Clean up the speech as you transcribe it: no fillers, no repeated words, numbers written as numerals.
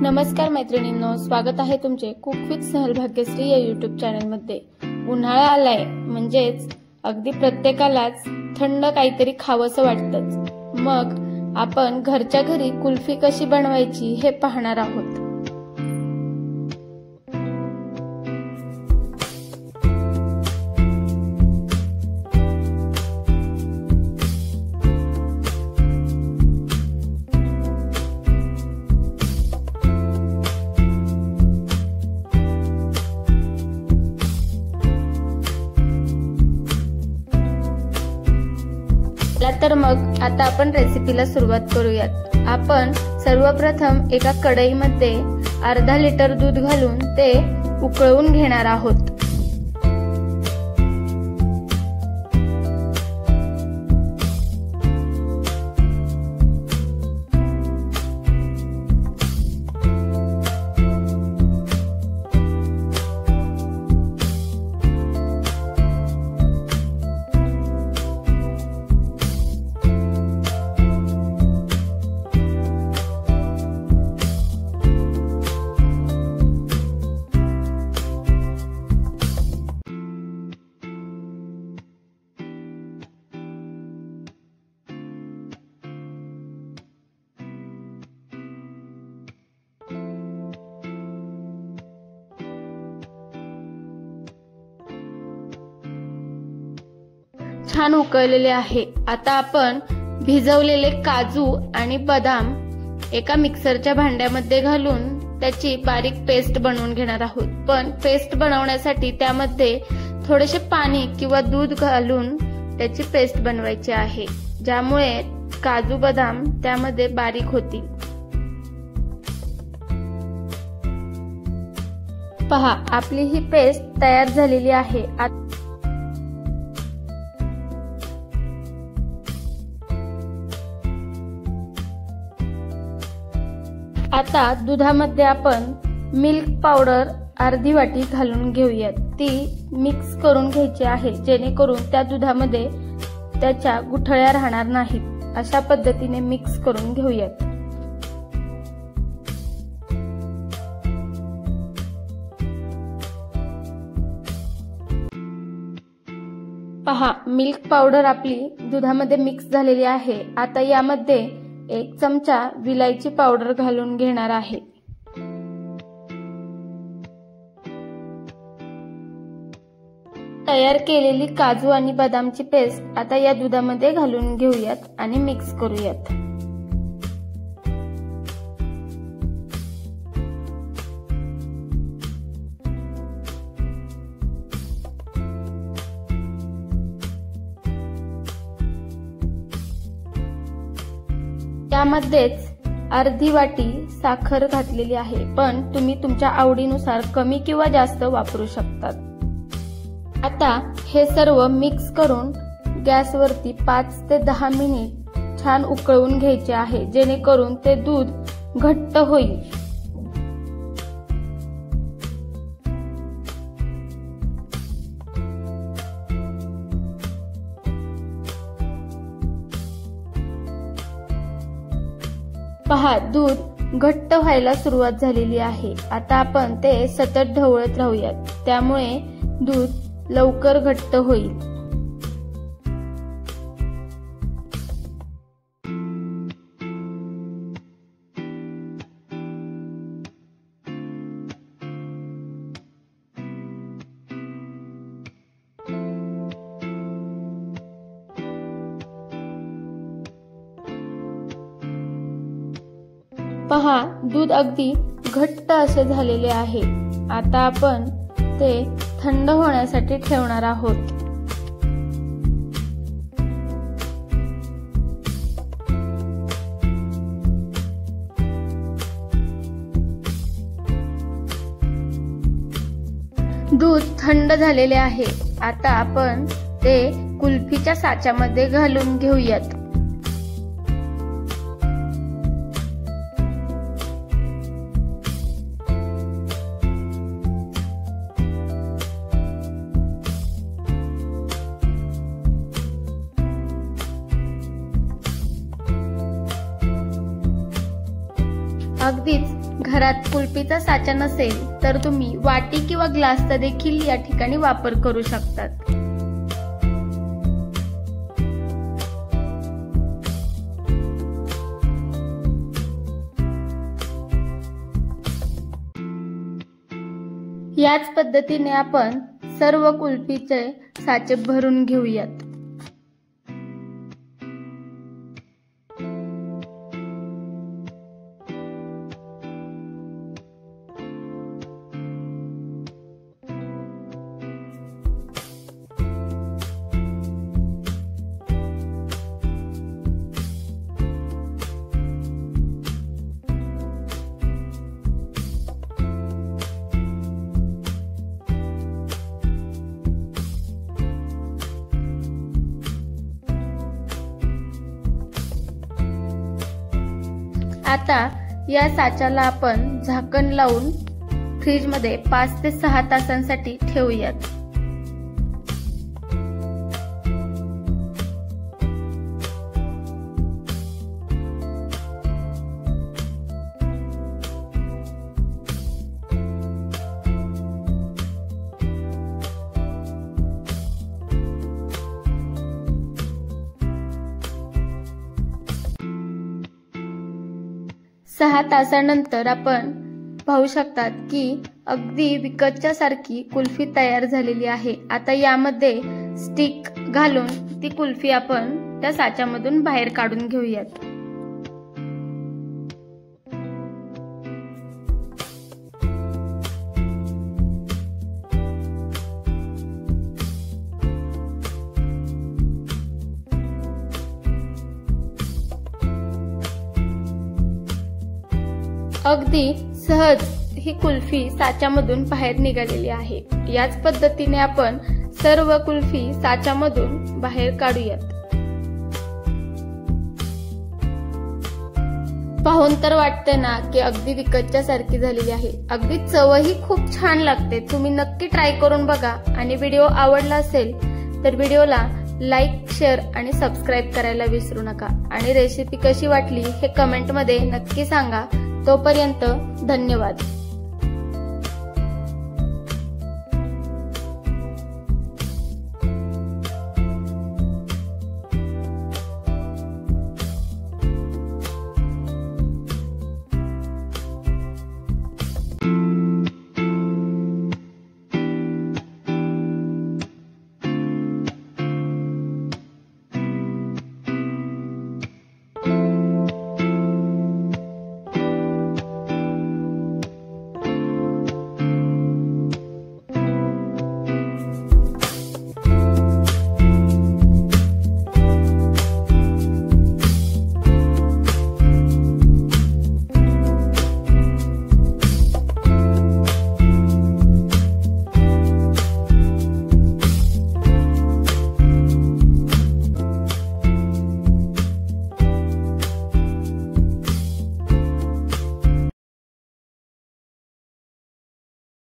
नमस्कार मैत्रिणींनो, स्वागत आहे तुमचे कुक विथ स्नेहल भाग्यश्री या यूट्यूब चॅनलमध्ये। उन्हाळा आलाय म्हणजेच अगदी प्रत्येकालाच थंड काहीतरी खावंसं वाटतंच। मग आपण घरच्या घरी कुल्फी कशी बनवायची हे पाहणार आहोत। तर मग आता आपण रेसिपीला सुरुवात करूयात। आपण सर्वप्रथम एका कढईमध्ये अर्धा लिटर दूध घालून ते उकळवून घेणार आहोत। छान उकळलेले आहे। आता आपण भिजवलेले काजू आणि बदाम एका मिक्सरच्या भांड्यामध्ये घालून त्याची बारीक पेस्ट बनवून घेणार आहोत। पण पेस्ट बनवण्यासाठी त्यामध्ये थोडेसे पाणी किंवा दूध घालून त्याची पेस्ट बनवायची आहे, ज्यामुळे काजू बदाम त्यामध्ये बारीक होतील। पहा, आपली ही पेस्ट तयार झालेली आहे। आता दुधामध्ये आपण मिल्क पावडर अर्धी वाटी घालून घेऊयात। ती मिक्स करून घ्यायची आहे, जेणेकरून त्या दुधामध्ये त्याच्या गुठळ्या राहणार नाहीत। अशा पद्धतीने मिक्स करून घेऊयात। पहा, मिल्क पावडर आपली दुधामध्ये मिक्स झालेली आहे। आता यामध्ये 1 चमचा विलायची पावडर घालून घेणार आहे। तयार केलेली काजू आणि बदामची पेस्ट आता या दुधामध्ये घालून घेऊयात आणि मिक्स करूयात। त्यामध्येच अर्धी वाटी साखर घातलेली आहे, पण तुम्ही तुमच्या आवडीनुसार कमी किंवा जास्त वापरू शकतात। आता हे सर्व मिक्स करून गॅसवरती 5 ते 10 मिनिट छान उकळवून घ्यायचे आहे, जेणेकरून ते दूध घट्ट होईल। पहा, दूध घट्ट व्हायला सुरुवात झालेली आहे। आता आपण ते सतत ढवळत राहूयात, त्यामुळे दूध लवकर घट्ट होईल। पहा, दूध अगदी घट्ट असे झालेले आहे। आता आपण ते थंड होण्यासाठी ठेवणार आहोत। दूध थंड झालेले आहे। आता आपण ते कुल्फीच्या साच्यामध्ये घालून घेऊयात। अगदीच घरात कुल्फीचा साचा नसेल तर तुम्ही वाटी किंवा ग्लासचा देखील या ठिकाणी वापर करू शकतात। याच पद्धतीने आपण सर्व कुल्फीचे साचे भरून घेऊयात। आता या साच्याला आपण झाकण लावून फ्रीज मध्ये 5 ते 6 तासांसाठी ठेवूयात। सहा तासानंतर आपण पाहू शकतात की अगदी विकतच्या सारखी कुल्फी तयार झालेली आहे। आता यामध्ये स्टिक घालून ती कुल्फी आपण त्या साच्यामधून बाहेर काढून घेऊयात। अगदी सहज ही कुल्फी साच्यामधून बाहेर निघालेली आहे। याच पद्धतीने आपण सर्व कुल्फी साच्यामधून बाहेर काढूयात। पाहून तर वाटते ना की अगदी विकतच्या सारखी झालेली आहे। अगदी चवही खूप छान लागते। तुम्ही नक्की ट्राय करून बघा आणि व्हिडिओ आवडला असेल तर व्हिडिओला लाईक, शेअर आणि सबस्क्राईब करायला विसरू नका आणि रेसिपी कशी वाटली हे कमेंट मध्ये नक्की सांगा। तोपर्यंत धन्यवाद।